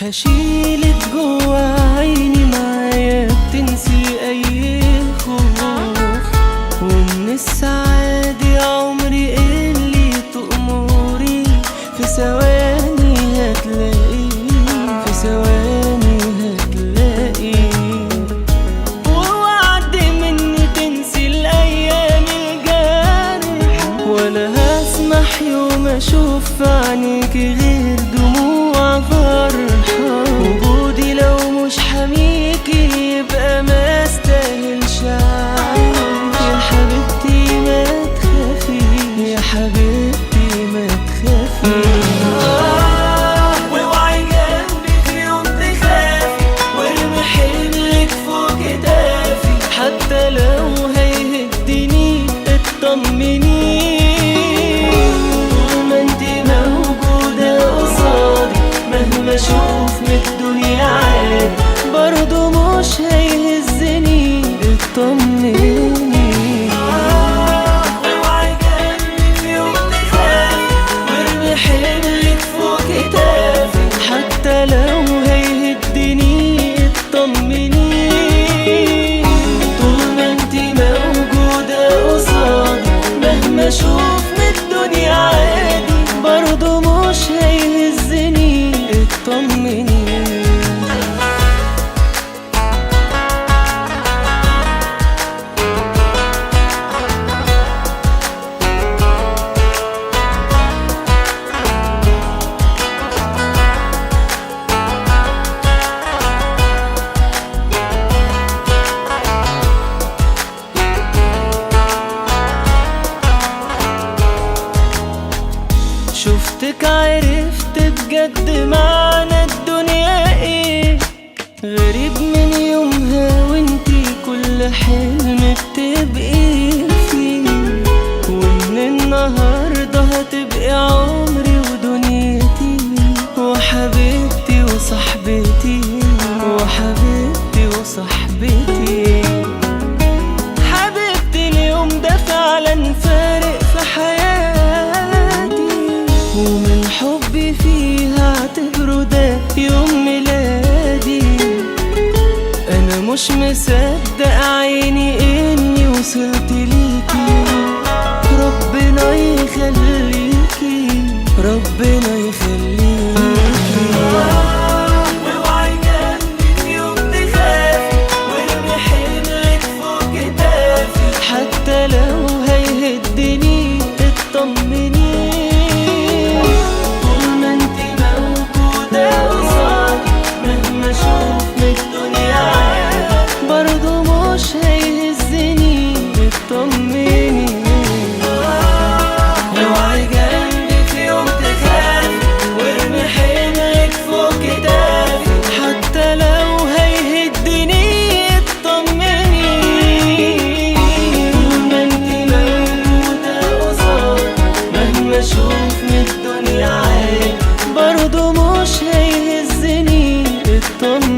هشيلك جوا عيني معايا بتنسي اي خوف، ومن السعادة عمري اللي تأمري في ثواني هتلاقي، في ثواني هتلاقي. ووعد مني تنسي الايام الجارحة، ولا هسمح يوم اشوف في عينيكي غير دموع فرحة. وجودي لو مش حميكي يبقى ما استاهلش عيش. يا حبيبتي ما تخافي، يا حبيبتي ما تخافي. واوعي جنبي في يوم تخافي، وارمي حملك فوق كتافي. حتى لو هيهدني اطمني، طول ما انتي موجودة قصادي مهما اشوف من الدنيا عادي برضو مش هيهزني اطمني. اوعي جنبي في يوم تخافي، وارمي حملك فوق كتافي. حتى لو هيهدني اطمني، طول ما انتي موجودة قصادي مهما اشوف من الدنيا عادي برضو مش هيهزني اطمني. شفتك عرفت بجد معنى الدنيا ايه، غريب من يومها وانتي كل حلم بتبقي فيه. ومن النهاردة هتبقي عمري ودنيتي، وحبيبتي وصاحبتي، وحبيبتي وصاحبتي. حبيبتي اليوم ده فعلا فارق في حياتي، ومن حبي فيها اعتبره ده يوم ميلادي. انا مش مصدق عيني اني وصلت ليكي، ربنا يخليكي، ربنا يخليكي. اوعي جنبي في يوم تخافي، وارمي حملك فوق كتافي. حتى لو هيهدني اطمني، طول ما انتي موجودة قصادي مهما اشوف من الدنيا عادي برضو مش هيهزني اطمني. اوعي جنبي في يوم تخافي، وارمي حملك فوق كتافي. حتى لو هيهدني اطمني، طول ما انتي موجودة قصادي مهما اشوف من الدنيا عادي برضو مش هيهزني اطمني.